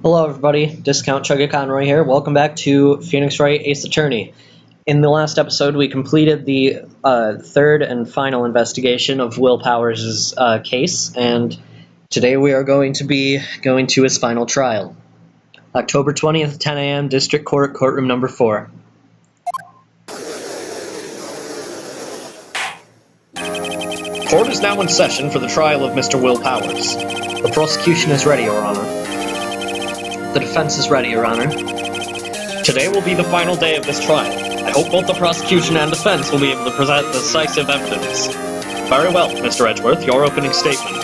Hello everybody, Discount Chugga Conroy here. Welcome back to Phoenix Wright Ace Attorney. In the last episode, we completed the third and final investigation of Will Powers' case, and today we are going to be going to his final trial. October 20th, 10 a.m., District Court, Courtroom Number 4. Court is now in session for the trial of Mr. Will Powers. The prosecution is ready, Your Honor. The defense is ready, Your Honor. Today will be the final day of this trial. I hope both the prosecution and defense will be able to present decisive evidence. Very well, Mr. Edgeworth, your opening statement.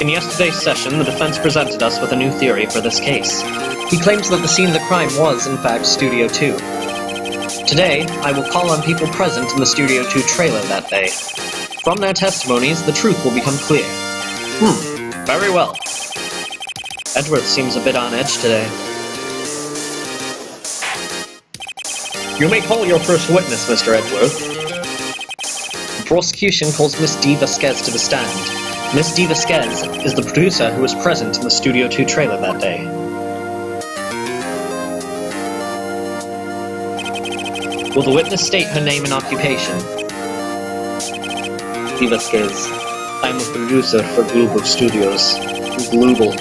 In yesterday's session, the defense presented us with a new theory for this case. He claims that the scene of the crime was, in fact, Studio 2. Today, I will call on people present in the Studio 2 trailer that day. From their testimonies, the truth will become clear. Very well. Edgeworth seems a bit on edge today. You may call your first witness, Mr. Edgeworth. The prosecution calls Miss D. Vasquez to the stand. Miss D. Vasquez is the producer who was present in the Studio 2 trailer that day. Will the witness state her name and occupation? D. Vasquez. I'm a producer for Global Studios. Global.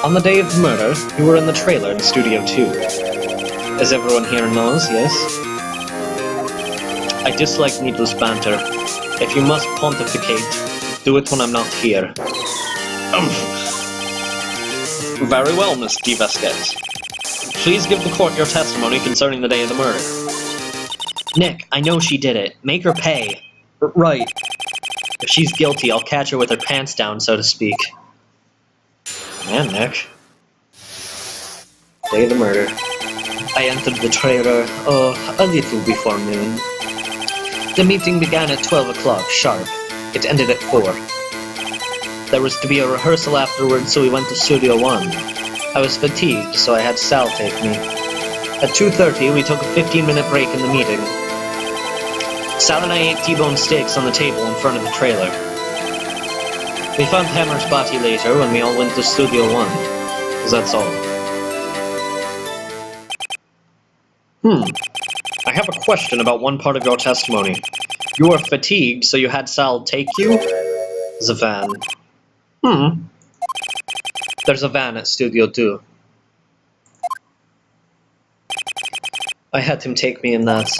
On the day of the murder, you were in the trailer in Studio 2. As everyone here knows, yes? I dislike needless banter. If you must pontificate, do it when I'm not here. Very well, Miss D. Vasquez. Please give the court your testimony concerning the day of the murder. Nick, I know she did it. Make her pay. Right. If she's guilty, I'll catch her with her pants down, so to speak. Man, Nick. Day of the murder. I entered the trailer, a little before noon. The meeting began at 12 o'clock, sharp. It ended at 4. There was to be a rehearsal afterwards, so we went to Studio 1. I was fatigued, so I had Sal take me. At 2:30, we took a 15-minute break in the meeting. Sal and I ate T-bone steaks on the table in front of the trailer. We found Hammer's body later when we all went to Studio 1. That's all. I have a question about one part of your testimony. You were fatigued, so you had Sal take you? There's a van. There's a van at Studio 2. I had him take me in that.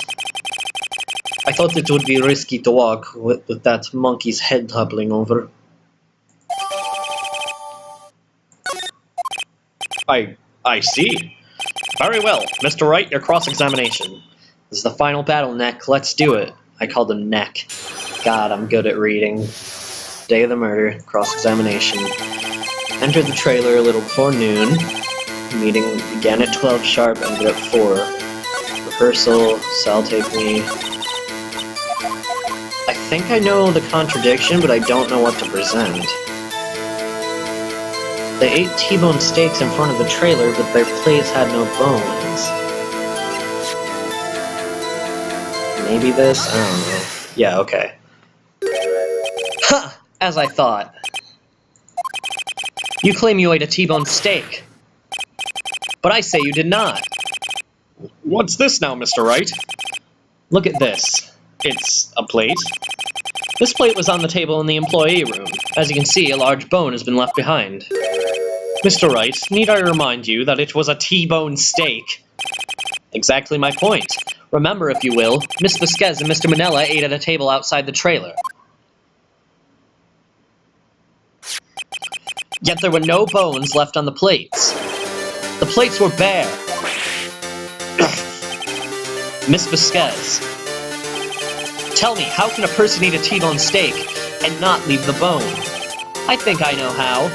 I thought it would be risky to walk with that monkey's head toppling over. I see. Very well. Mr. Wright, your cross-examination. This is the final battle, Neck. Let's do it. I called him Neck. God, I'm good at reading. Day of the murder, cross-examination. Entered the trailer a little before noon. The meeting began at 12 sharp, ended at 4. Rehearsal, Sal take me. I think I know the contradiction, but I don't know what to present. They ate T-bone steaks in front of the trailer, but their plates had no bones. Maybe this? I don't know. Yeah, okay. Ha! As I thought. You claim you ate a T-bone steak. But I say you did not. What's this now, Mr. Wright? Look at this. It's a plate. This plate was on the table in the employee room. As you can see, a large bone has been left behind. Mr. Wright, need I remind you that it was a T-bone steak? Exactly my point. Remember, if you will, Miss Vasquez and Mr. Manella ate at a table outside the trailer. Yet there were no bones left on the plates. The plates were bare. Miss Vasquez, tell me, how can a person eat a T-bone steak and not leave the bone? I think I know how.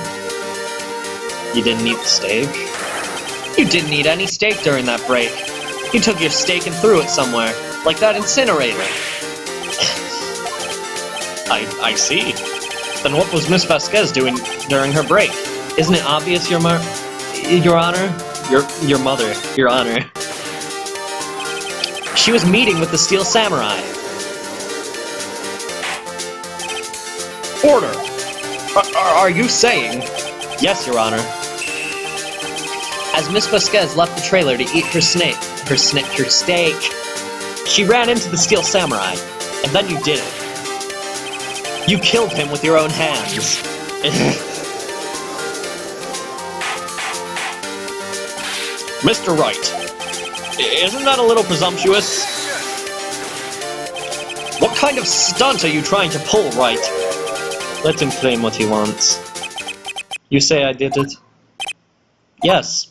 You didn't eat the steak? You didn't eat any steak during that break. You took your steak and threw it somewhere, like that incinerator. I see. Then what was Miss Vasquez doing during her break? Isn't it obvious, Your Honor? Your mother, Your Honor. She was meeting with the Steel Samurai. Order! Are you saying? Yes, Your Honor. As Miss Vasquez left the trailer to eat her steak, she ran into the Steel Samurai, and then you did it. You killed him with your own hands. Mr. Wright, isn't that a little presumptuous? What kind of stunt are you trying to pull, Wright? Let him claim what he wants. You say I did it? Yes.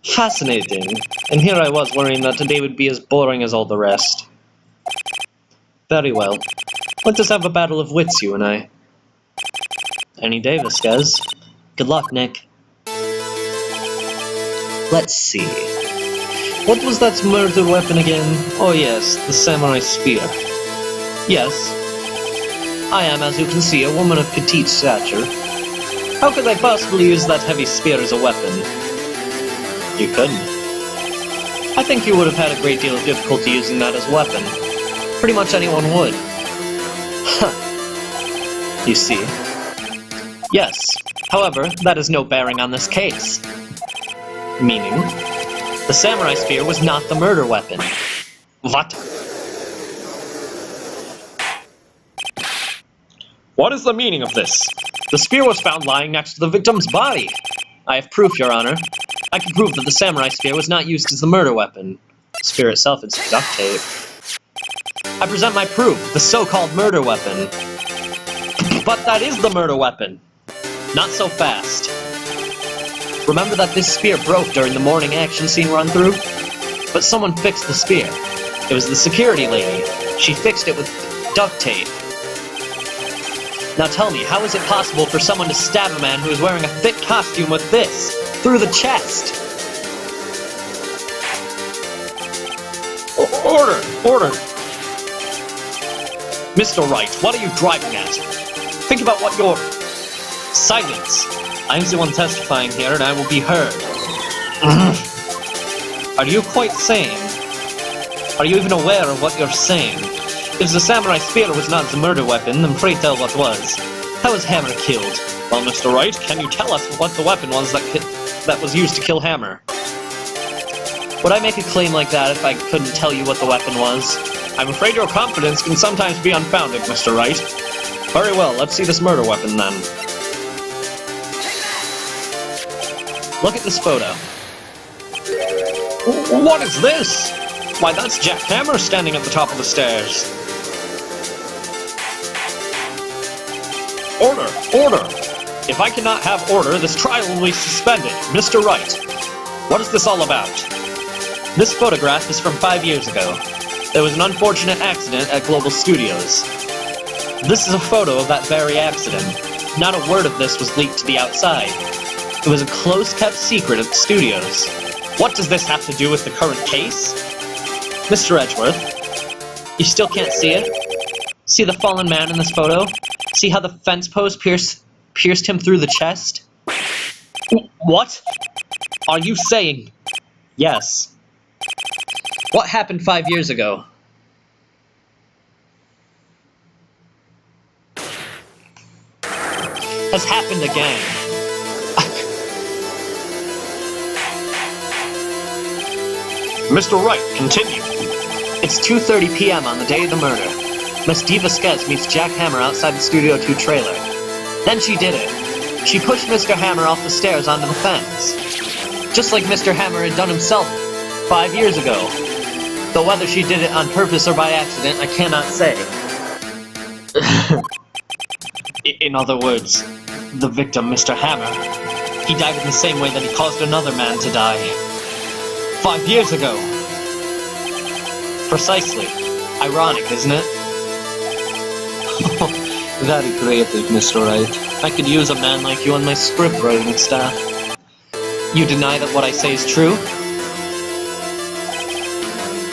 Fascinating. And here I was worrying that today would be as boring as all the rest. Very well. Let us have a battle of wits, you and I. Any day, Vasquez. Good luck, Nick. Let's see. What was that murder weapon again? Oh yes, the samurai spear. Yes. I am, as you can see, a woman of petite stature. How could I possibly use that heavy spear as a weapon? You couldn't. I think you would have had a great deal of difficulty using that as a weapon. Pretty much anyone would. Huh. You see? Yes. However, that has no bearing on this case. Meaning, the samurai spear was not the murder weapon. What? What is the meaning of this? The spear was found lying next to the victim's body. I have proof, Your Honor. I can prove that the samurai spear was not used as the murder weapon. The spear itself is duct tape. I present my proof, the so-called murder weapon. But that is the murder weapon. Not so fast. Remember that this spear broke during the morning action scene run-through? But someone fixed the spear. It was the security lady. She fixed it with duct tape. Now tell me, how is it possible for someone to stab a man who is wearing a thick costume with this? Through the chest? Order! Order! Mr. Wright, what are you driving at? Think about what you're... Silence! I am the one testifying here, and I will be heard. Are you quite sane? Are you even aware of what you're saying? If the samurai spear was not the murder weapon, then pray tell what was. How was Hammer killed? Well, Mr. Wright, can you tell us what the weapon was that was used to kill Hammer? Would I make a claim like that if I couldn't tell you what the weapon was? I'm afraid your confidence can sometimes be unfounded, Mr. Wright. Very well, let's see this murder weapon then. Look at this photo. What is this? Why, that's Jack Hammer standing at the top of the stairs. Order! Order! If I cannot have order, this trial will be suspended. Mr. Wright, what is this all about? This photograph is from 5 years ago. There was an unfortunate accident at Global Studios. This is a photo of that very accident. Not a word of this was leaked to the outside. It was a close-kept secret at the studios. What does this have to do with the current case? Mr. Edgeworth, you still can't see it? See the fallen man in this photo? See how the fence post pierced him through the chest? What? Are you saying? Yes. What happened 5 years ago? Has happened again. Mr. Wright, continue. It's 2:30 p.m. on the day of the murder. Miss D. Vasquez meets Jack Hammer outside the Studio 2 trailer. Then she did it. She pushed Mr. Hammer off the stairs onto the fence. Just like Mr. Hammer had done himself 5 years ago. Though whether she did it on purpose or by accident, I cannot say. In other words, the victim, Mr. Hammer, he died in the same way that he caused another man to die. 5 years ago. Precisely. Ironic, isn't it? Very creative, Mr. Wright. I could use a man like you on my script writing staff. You deny that what I say is true?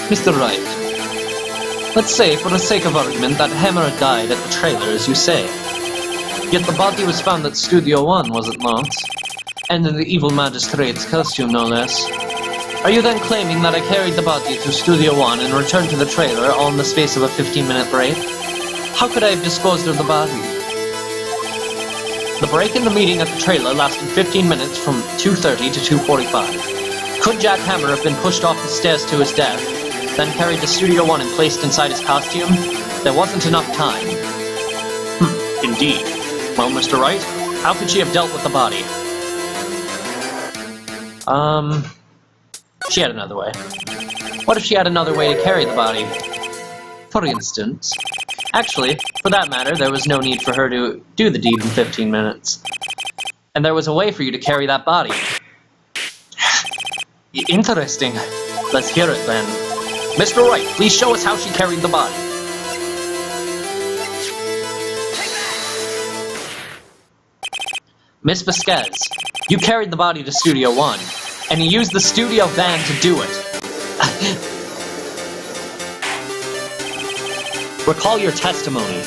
Mr. Wright, let's say, for the sake of argument, that Hammer died at the trailer, as you say. Yet the body was found at Studio 1, was it not? And in the evil magistrate's costume, no less. Are you then claiming that I carried the body to Studio 1 and returned to the trailer all in the space of a 15-minute break? How could I have disposed of the body? The break in the meeting at the trailer lasted 15 minutes from 2:30 to 2:45. Could Jack Hammer have been pushed off the stairs to his death, then carried to Studio One and placed inside his costume? There wasn't enough time. Indeed. Well, Mr. Wright, how could she have dealt with the body? She had another way. What if she had another way to carry the body? For instance... Actually, for that matter, there was no need for her to do the deed in 15 minutes. And there was a way for you to carry that body. Interesting. Let's hear it then. Mr. Wright, please show us how she carried the body. Miss Vasquez, you carried the body to Studio One, and you used the studio van to do it. Recall your testimony.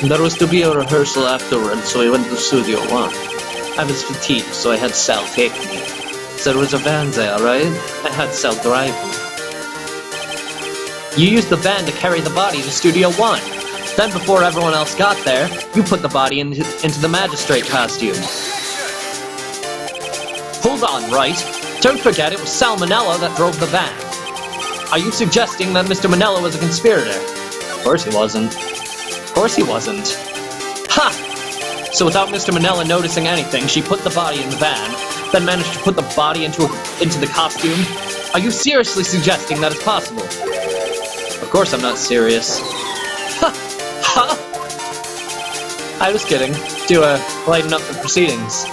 There was to be a rehearsal afterwards, so I went to Studio One. I was fatigued, so I had Sal take me. There was a van there, right? I had Sal drive me. You used the van to carry the body to Studio One. Then, before everyone else got there, you put the body into the magistrate costume. Hold on, Wright. Don't forget it was Salmonella that drove the van. Are you suggesting that Mr. Manella was a conspirator? Of course he wasn't. Of course he wasn't. Ha! So without Mr. Manella noticing anything, she put the body in the van, then managed to put the body into the costume? Are you seriously suggesting that it's possible? Of course I'm not serious. Ha! Ha! I was kidding. To, lighten up the proceedings.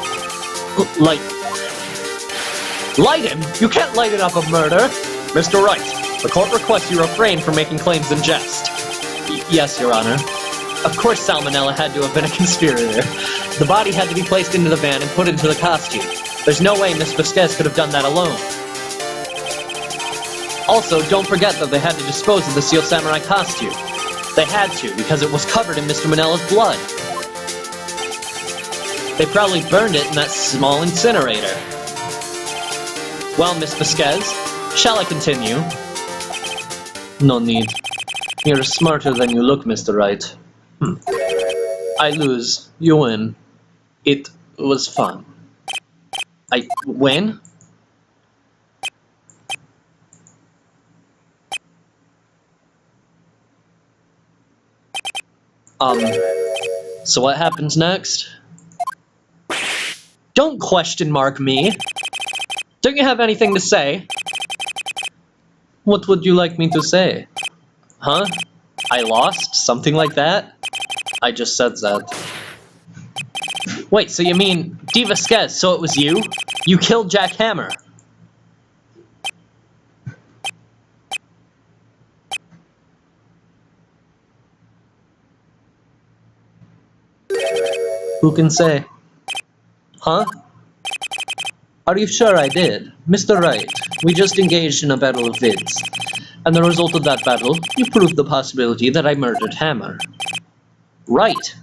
Lighten? You can't lighten up a murder! Mr. Wright, the court requests you refrain from making claims in jest. Yes, Your Honor. Of course Salmonella had to have been a conspirator. The body had to be placed into the van and put into the costume. There's no way Miss Vasquez could have done that alone. Also, don't forget that they had to dispose of the Steel Samurai costume. They had to, because it was covered in Mr. Manella's blood. They probably burned it in that small incinerator. Well, Miss Vasquez, shall I continue? No need. You're smarter than you look, Mr. Wright. I lose. You win. It was fun. I win? So what happens next? Don't question mark me! Don't you have anything to say? What would you like me to say? Huh? I lost? Something like that? I just said that. Wait, so you mean D. Vasquez, so it was you? You killed Jack Hammer? Who can say? Huh? Are you sure I did? Mr. Wright, we just engaged in a battle of wits. And the result of that battle, you proved the possibility that I murdered Hammer. Right.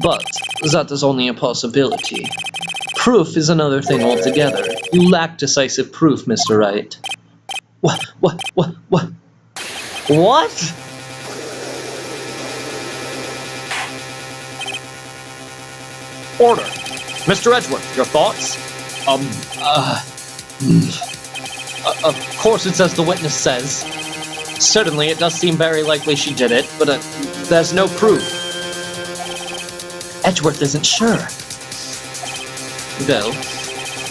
But that is only a possibility. Proof is another thing altogether. You lack decisive proof, Mr. Wright. What? What? Order. Mr. Edgeworth, your thoughts? Of course it's as the witness says. Certainly it does seem very likely she did it, but there's no proof. Edgeworth isn't sure. Well,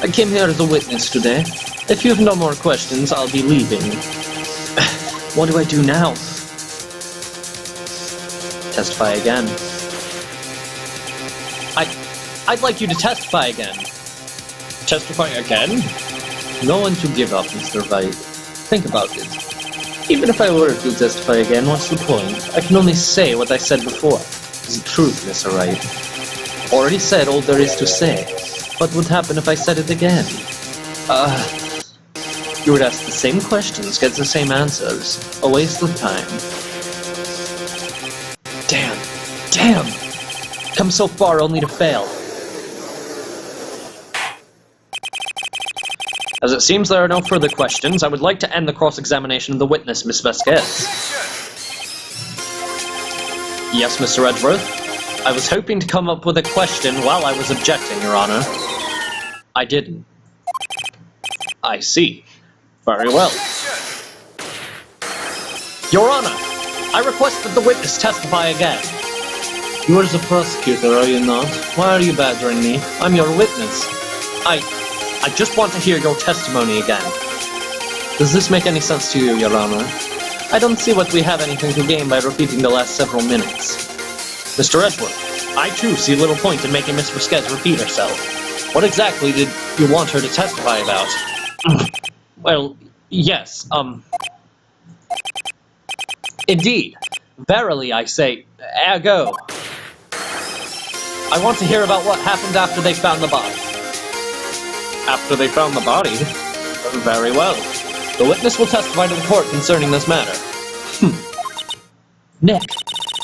I came here as a witness today. If you have no more questions, I'll be leaving. What do I do now? Testify again. I'd like you to testify again. Testify again? No one to give up, Mr. Wright. Think about it. Even if I were to testify again, what's the point? I can only say what I said before. It's the truth, Mr. Wright. Already said all there is to say. What would happen if I said it again? You would ask the same questions, get the same answers. A waste of time. Damn! Come so far only to fail. As it seems there are no further questions, I would like to end the cross-examination of the witness, Miss Vasquez. Yes, Mr. Edgeworth? I was hoping to come up with a question while I was objecting, Your Honor. I didn't. I see. Very well. Your Honor, I request that the witness testify again. You are the prosecutor, are you not? Why are you badgering me? I'm your witness. I just want to hear your testimony again. Does this make any sense to you, Your Honor? I don't see what we have anything to gain by repeating the last several minutes. Mr. Edgeworth, I too see little point in making Miss Vasquez repeat herself. What exactly did you want her to testify about? Well, yes, Indeed. Verily, I say, ergo. I want to hear about what happened after they found the body. After they found the body? Very well. The witness will testify to the court concerning this matter. Nick,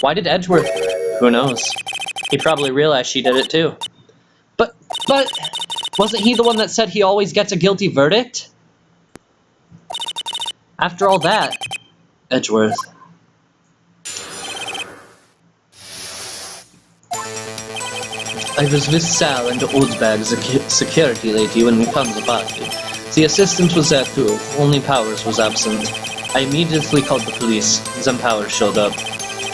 why did Edgeworth? Who knows? He probably realized she did it too. But, wasn't he the one that said he always gets a guilty verdict? After all that, Edgeworth. I was with Sal and Oldbag, the security lady, when we found the body. The assistant was there too, only Powers was absent. I immediately called the police, then Powers showed up.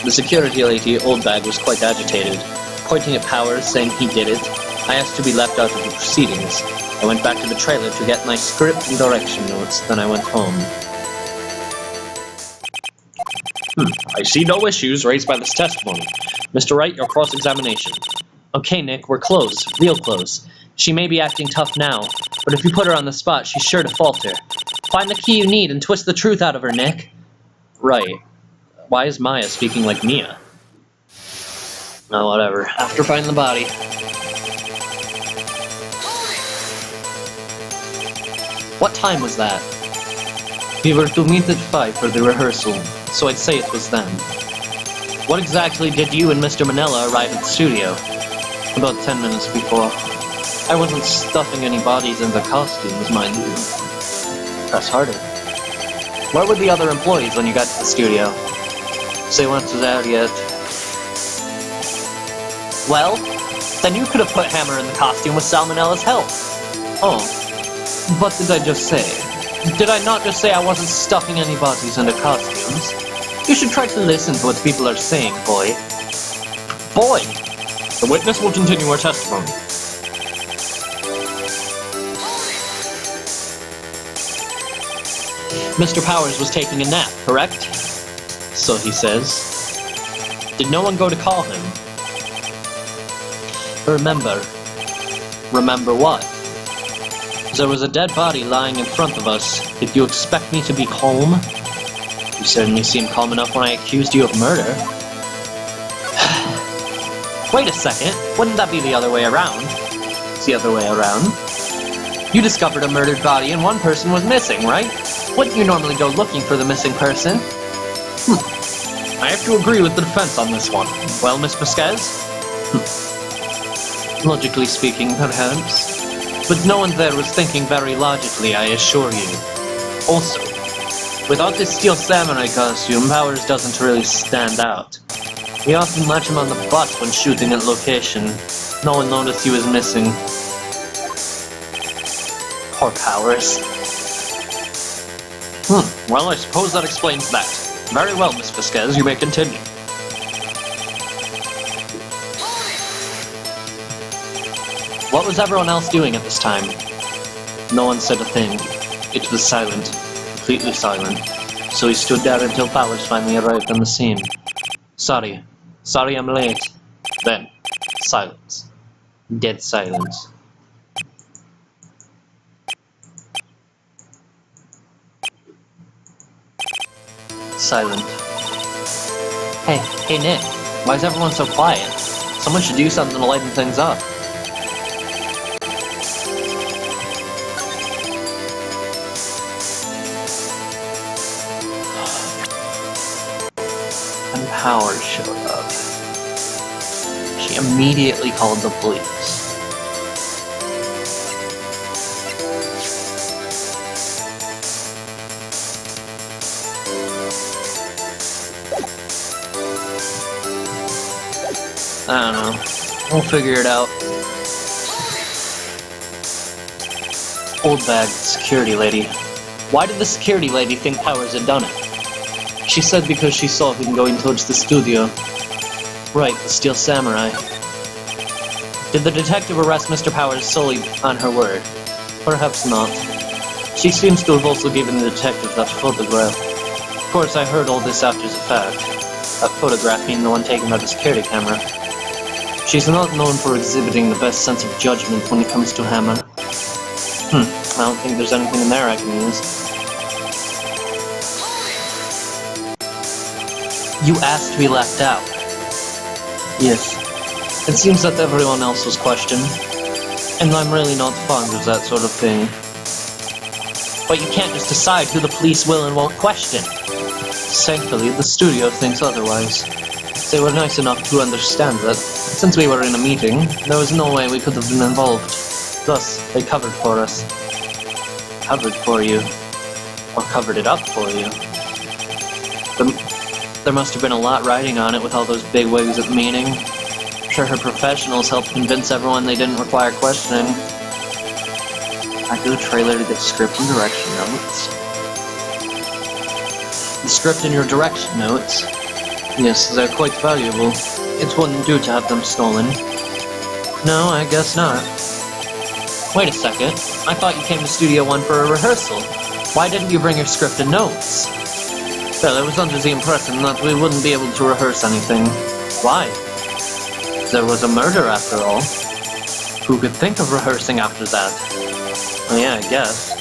The security lady, Oldbag, was quite agitated, pointing at Powers, saying he did it. I asked to be left out of the proceedings. I went back to the trailer to get my script and direction notes, then I went home. I see no issues raised by this testimony. Mr. Wright, your cross-examination. Okay, Nick, we're close. Real close. She may be acting tough now, but if you put her on the spot, she's sure to falter. Find the key you need and twist the truth out of her, Nick. Right. Why is Maya speaking like Mia? Oh, whatever. After finding the body. What time was that? We were to meet at 5 for the rehearsal, so I'd say it was then. What exactly did you and Mr. Manella arrive at the studio? About 10 minutes before. I wasn't stuffing any bodies in the costumes, mind you. Press harder. Where were the other employees when you got to the studio? They weren't there yet. Well, then you could have put Hammer in the costume with Salmonella's help. Oh, what did I just say? Did I not just say I wasn't stuffing any bodies into costumes? You should try to listen to what people are saying, boy. Boy! The witness will continue her testimony. Mr. Powers was taking a nap, correct? So he says. Did no one go to call him? Remember. Remember what? There was a dead body lying in front of us. Did you expect me to be calm? You certainly seemed calm enough when I accused you of murder. Wait a second, wouldn't that be the other way around? It's the other way around. You discovered a murdered body and one person was missing, right? Wouldn't you normally go looking for the missing person? I have to agree with the defense on this one. Well, Miss Vasquez? Logically speaking, perhaps. But no one there was thinking very logically, I assure you. Also, without this steel samurai costume, Powers doesn't really stand out. We often let him on the bus when shooting at location. No one noticed he was missing. Poor Powers. Well, I suppose that explains that. Very well, Miss Vasquez, you may continue. What was everyone else doing at this time? No one said a thing. It was silent. Completely silent. So he stood there until Powers finally arrived on the scene. Sorry I'm late. Then, silence. Dead silence. Silent. Hey Nick, why is everyone so quiet? Someone should do something to lighten things up. And Powers showed up. She immediately called the police. I don't know. We'll figure it out. Old bag, security lady. Why did the security lady think Powers had done it? She said because she saw him going towards the studio. Right, the Steel Samurai. Did the detective arrest Mr. Powers solely on her word? Perhaps not. She seems to have also given the detective that photograph. Of course, I heard all this after the fact. That photograph being the one taken by the security camera. She's not known for exhibiting the best sense of judgment when it comes to Hammer. I don't think there's anything in there I can use. You asked to be left out. Yes. It seems that everyone else was questioned. And I'm really not fond of that sort of thing. But you can't just decide who the police will and won't question. Thankfully, the studio thinks otherwise. They were nice enough to understand that, since we were in a meeting, there was no way we could have been involved. Thus, they covered for us. Covered for you. Or covered it up for you. There must have been a lot riding on it with all those big wigs at the meeting. I'm sure her professionals helped convince everyone they didn't require questioning. I do a trailer to get script and direction notes. The script and your direction notes? Yes, they're quite valuable. It wouldn't do to have them stolen. No, I guess not. Wait a second. I thought you came to Studio 1 for a rehearsal. Why didn't you bring your script and notes? Well, I was under the impression that we wouldn't be able to rehearse anything. Why? There was a murder after all. Who could think of rehearsing after that? Oh yeah, I guess.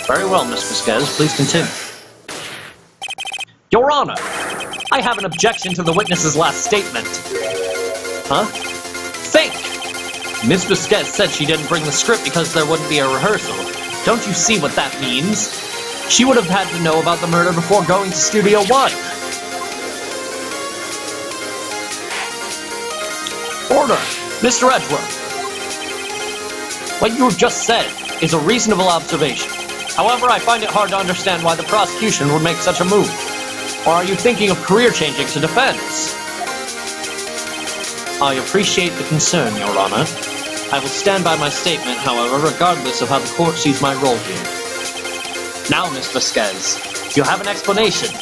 Very well, Miss Vasquez. Please continue. Your Honor, I have an objection to the witness's last statement. Huh? Think! Miss Vasquez said she didn't bring the script because there wouldn't be a rehearsal. Don't you see what that means? She would have had to know about the murder before going to Studio 1. Order! Mr. Edgeworth! What you have just said is a reasonable observation. However, I find it hard to understand why the prosecution would make such a move. Or are you thinking of career changing to defense? I appreciate the concern, Your Honor. I will stand by my statement, however, regardless of how the court sees my role here. Now, Miss Vasquez, do you have an explanation?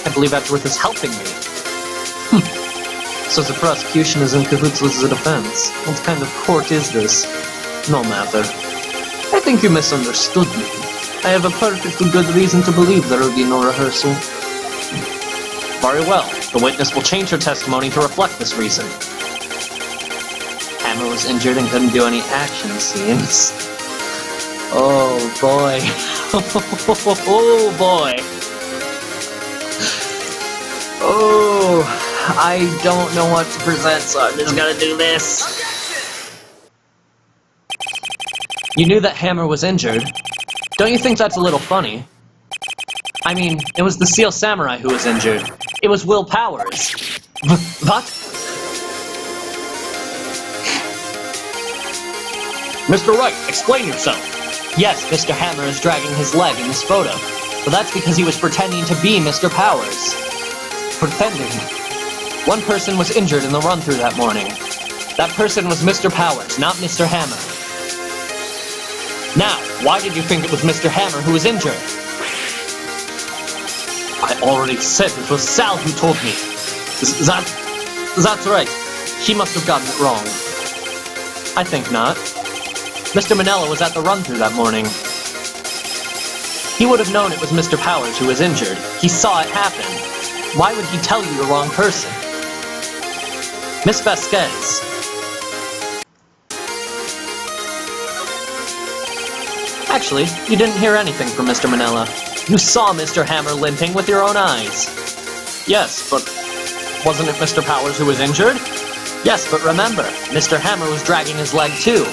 I believe Edgeworth is helping me. So the prosecution is in cahoots with the defense. What kind of court is this? No matter. I think you misunderstood me. I have a perfectly good reason to believe there will be no rehearsal. Very well. The witness will change her testimony to reflect this reason. Hammer was injured and couldn't do any action scenes. Oh boy. Oh boy. Oh, I don't know what to present, so I'm just gonna do this. You knew that Hammer was injured. Don't you think that's a little funny? I mean, it was the Steel Samurai who was injured. It was Will Powers. What? Mr. Wright, explain yourself. Yes, Mr. Hammer is dragging his leg in this photo, but that's because he was pretending to be Mr. Powers. Pretending. One person was injured in the run-through that morning. That person was Mr. Powers, not Mr. Hammer. Now, why did you think it was Mr. Hammer who was injured? I already said it was Sal who told me. That's right. He must have gotten it wrong. I think not. Mr. Manella was at the run-through that morning. He would have known it was Mr. Powers who was injured. He saw it happen. Why would he tell you the wrong person? Miss Vasquez. Actually, you didn't hear anything from Mr. Manella. You saw Mr. Hammer limping with your own eyes. Yes, but wasn't it Mr. Powers who was injured? Yes, but remember, Mr. Hammer was dragging his leg too.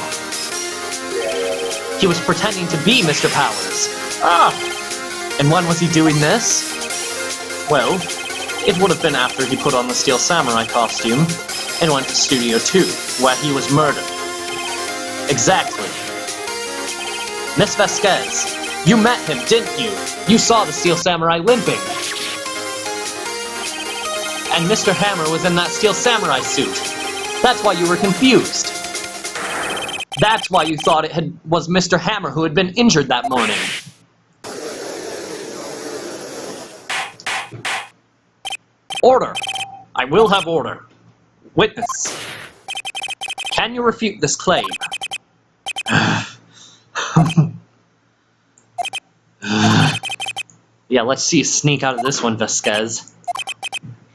He was pretending to be Mr. Powers. Ah! And when was he doing this? Well, it would have been after he put on the Steel Samurai costume and went to Studio 2, where he was murdered. Exactly. Miss Vasquez, you met him, didn't you? You saw the Steel Samurai limping. And Mr. Hammer was in that steel samurai suit. That's why you were confused. That's why you thought was Mr. Hammer who had been injured that morning. Order! I will have order. Witness. Can you refute this claim? Yeah, let's see you sneak out of this one, Vasquez.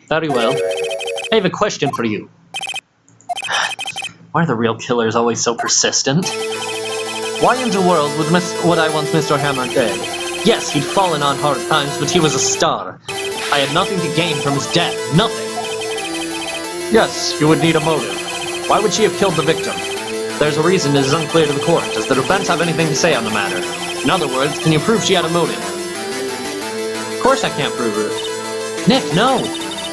Very well. I have a question for you. Why are the real killers always so persistent? Why in the world would I want Mr. Hammer dead? Yes, he'd fallen on hard times, but he was a star. I had nothing to gain from his death. Nothing. Yes, you would need a motive. Why would she have killed the victim? There's a reason it is unclear to the court. Does the defense have anything to say on the matter? In other words, can you prove she had a motive? Of course I can't prove it. Nick, no!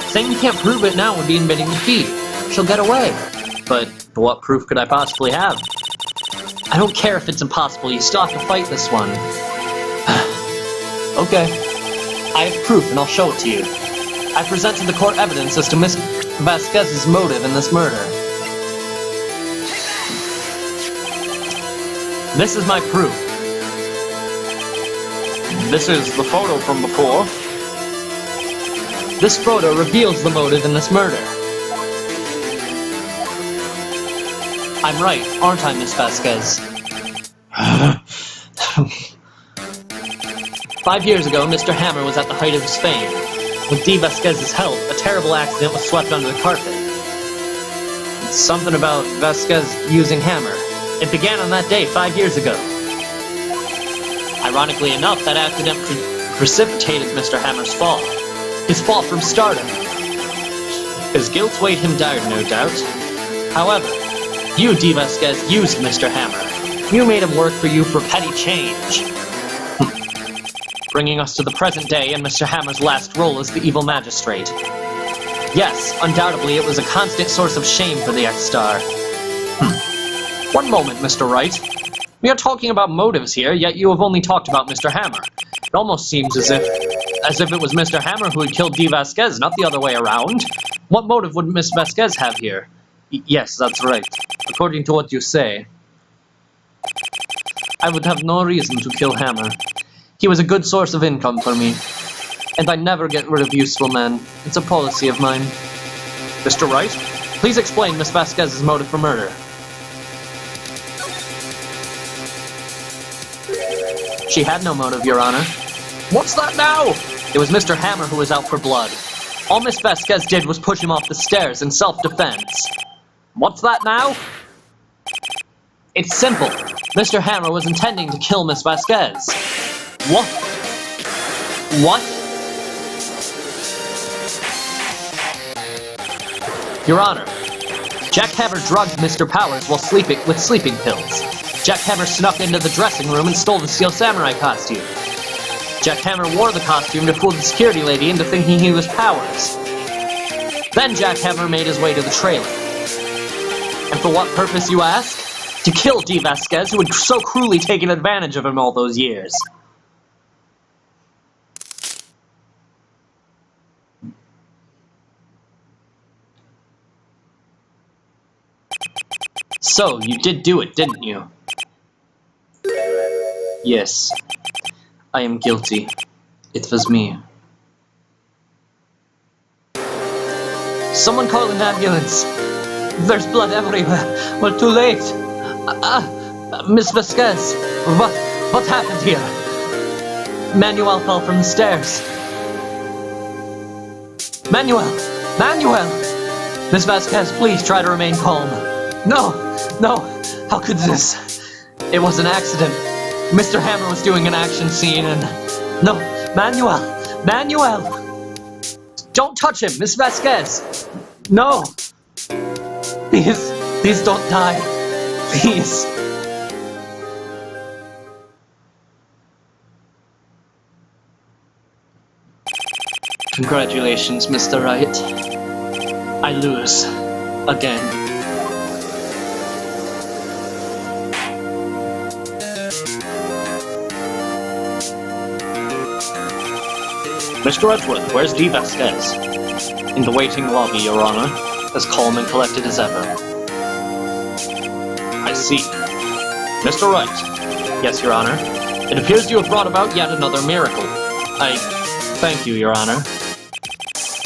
Saying you can't prove it now would be admitting defeat. She'll get away. But what proof could I possibly have? I don't care if it's impossible, you still have to fight this one. Okay. I have proof and I'll show it to you. I presented the court evidence as to Miss Vasquez's motive in this murder. This is my proof. This is the photo from before. This photo reveals the motive in this murder. I'm right, aren't I, Miss Vasquez? 5 years ago, Mr. Hammer was at the height of his fame. With D. Vasquez's help, a terrible accident was swept under the carpet. It's something about Vasquez using Hammer. It began on that day 5 years ago. Ironically enough, that accident precipitated Mr. Hammer's fall. His fall from stardom. His guilt weighed him down, no doubt. However, you, D. Vasquez, used Mr. Hammer. You made him work for you for petty change. Bringing us to the present day and Mr. Hammer's last role as the evil magistrate. Yes, undoubtedly it was a constant source of shame for the ex-star. One moment, Mr. Wright. We are talking about motives here, yet you have only talked about Mr. Hammer. It almost seems as if it was Mr. Hammer who had killed D. Vasquez, not the other way around. What motive would Miss Vasquez have here? Yes, that's right. According to what you say, I would have no reason to kill Hammer. He was a good source of income for me, and I never get rid of useful men. It's a policy of mine. Mr. Wright, please explain Miss Vasquez's motive for murder. She had no motive, Your Honor. What's that now? It was Mr. Hammer who was out for blood. All Miss Vasquez did was push him off the stairs in self-defense. What's that now? It's simple. Mr. Hammer was intending to kill Miss Vasquez. What? What? Your Honor, Jack Hammer drugged Mr. Powers while sleeping with sleeping pills. Jack Hammer snuck into the dressing room and stole the steel samurai costume. Jack Hammer wore the costume to fool the security lady into thinking he was Powers. Then Jack Hammer made his way to the trailer. And for what purpose, you ask? To kill D. Vasquez, who had so cruelly taken advantage of him all those years. So, you did do it, didn't you? Yes. I am guilty. It was me. Someone call an ambulance. There's blood everywhere. We're too late. Miss Vasquez, what happened here? Manuel fell from the stairs. Manuel! Miss Vasquez, please try to remain calm. No! How could this? It was an accident. Mr. Hammer was doing an action scene and... No! Manuel! Don't touch him, Miss Vasquez! No! Please don't die. Please. Congratulations, Mr. Wright. I lose. Again. Mr. Edgeworth, where's D. Vasquez? In the waiting lobby, Your Honor, as calm and collected as ever. I see. Mr. Wright. Yes, Your Honor. It appears you have brought about yet another miracle. I thank you, Your Honor.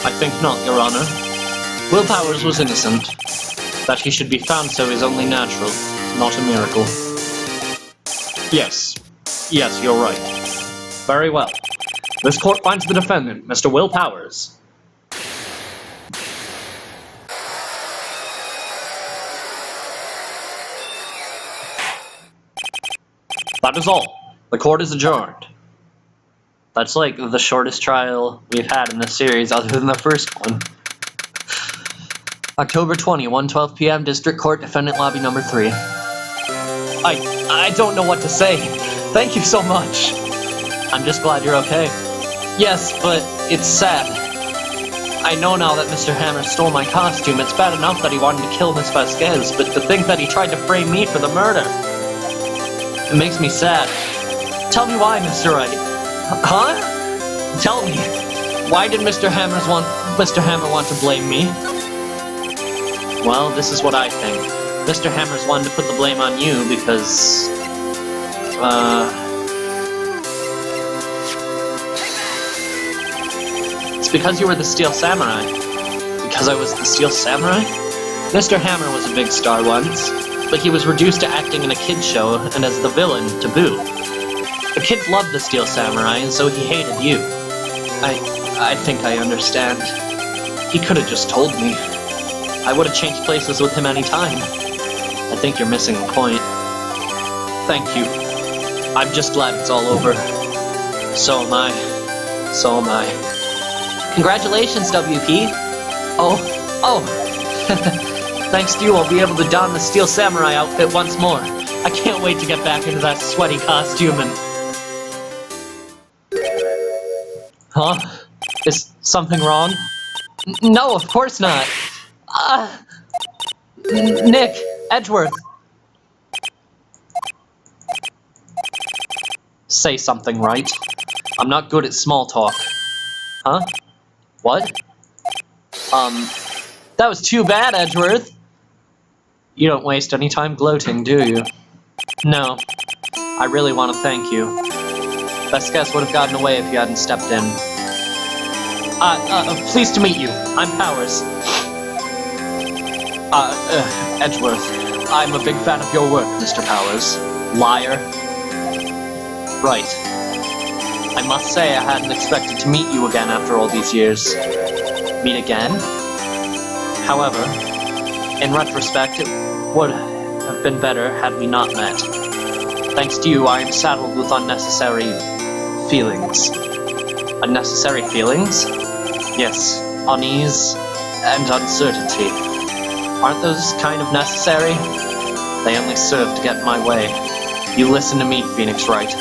I think not, Your Honor. Will Powers was innocent. That he should be found so is only natural, not a miracle. Yes. Yes, you're right. Very well. This court finds the defendant, Mr. Will Powers. That is all. The court is adjourned. That's like the shortest trial we've had in this series other than the first one. October 20, 1:12 p.m. District Court, Defendant Lobby Number 3. I don't know what to say. Thank you so much. I'm just glad you're okay. Yes, but it's sad. I know now that Mr. Hammer stole my costume. It's bad enough that he wanted to kill Miss Vasquez, but to think that he tried to frame me for the murder. It makes me sad. Tell me why, Mr. Wright. Huh? Tell me. Why did Mr. Hammer want to blame me? Well, this is what I think. Mr. Hammers wanted to put the blame on you because... It's because you were the Steel Samurai. Because I was the Steel Samurai? Mr. Hammer was a big star once, but he was reduced to acting in a kid's show and as the villain to boot. The kids loved the Steel Samurai, and so he hated you. I think I understand. He could have just told me. I would have changed places with him any time. I think you're missing the point. Thank you. I'm just glad it's all over. So am I. So am I. Congratulations, WP. Oh. Thanks to you, I'll be able to don the Steel Samurai outfit once more. I can't wait to get back into that sweaty costume and... Huh? Is something wrong? No, of course not. Nick, Edgeworth. Say something, Wright. I'm not good at small talk. Huh? What? That was too bad, Edgeworth. You don't waste any time gloating, do you? No. I really want to thank you. Vasquez would have gotten away if you hadn't stepped in. Pleased to meet you. I'm Powers. Edgeworth. I'm a big fan of your work, Mr. Powers. Liar. Right. I must say I hadn't expected to meet you again after all these years. Meet again? However, in retrospect, it would have been better had we not met. Thanks to you, I am saddled with unnecessary feelings. Unnecessary feelings? Yes, unease and uncertainty. Aren't those kind of necessary? They only serve to get in my way. You listen to me, Phoenix Wright.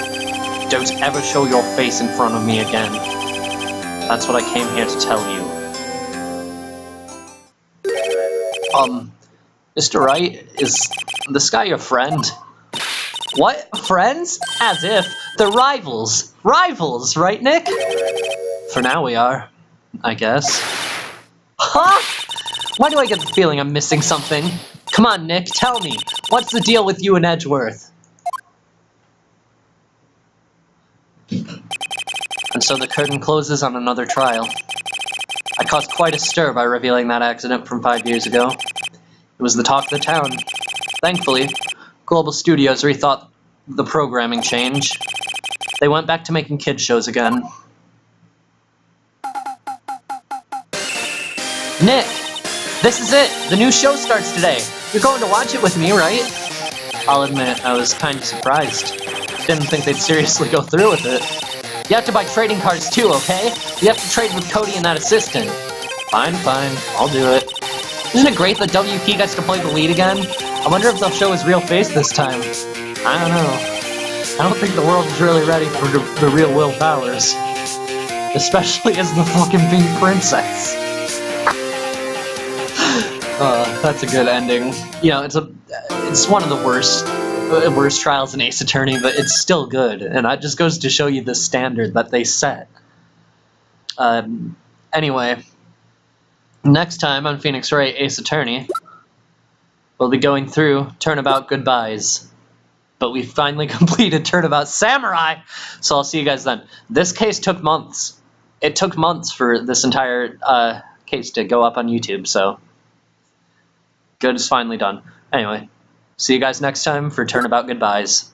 Don't ever show your face in front of me again. That's what I came here to tell you. Mr. Wright, is this guy your friend? What? Friends? As if. They're rivals. Rivals, right, Nick? For now we are, I guess. Huh? Why do I get the feeling I'm missing something? Come on, Nick, tell me. What's the deal with you and Edgeworth? And so the curtain closes on another trial. I caused quite a stir by revealing that accident from 5 years ago. It was the talk of the town. Thankfully, Global Studios rethought the programming change. They went back to making kids shows again. Nick! This is it! The new show starts today! You're going to watch it with me, right? I'll admit, I was kind of surprised. Didn't think they'd seriously go through with it. You have to buy trading cards too, okay? You have to trade with Cody and that assistant. Fine, I'll do it. Isn't it great that WP gets to play the lead again? I wonder if they'll show his real face this time. I don't know. I don't think the world is really ready for the real Will Powers. Especially as the fucking pink princess. That's a good ending. You know, it's one of the worst trials in Ace Attorney, but it's still good, and that just goes to show you the standard that they set. Anyway, Next time on Phoenix Wright Ace Attorney, we'll be going through Turnabout Goodbyes. But we finally completed Turnabout Samurai, so I'll see you guys then. This case took months. It took months for this entire case to go up on YouTube, so good is finally done. Anyway, see you guys next time for Turnabout Goodbyes.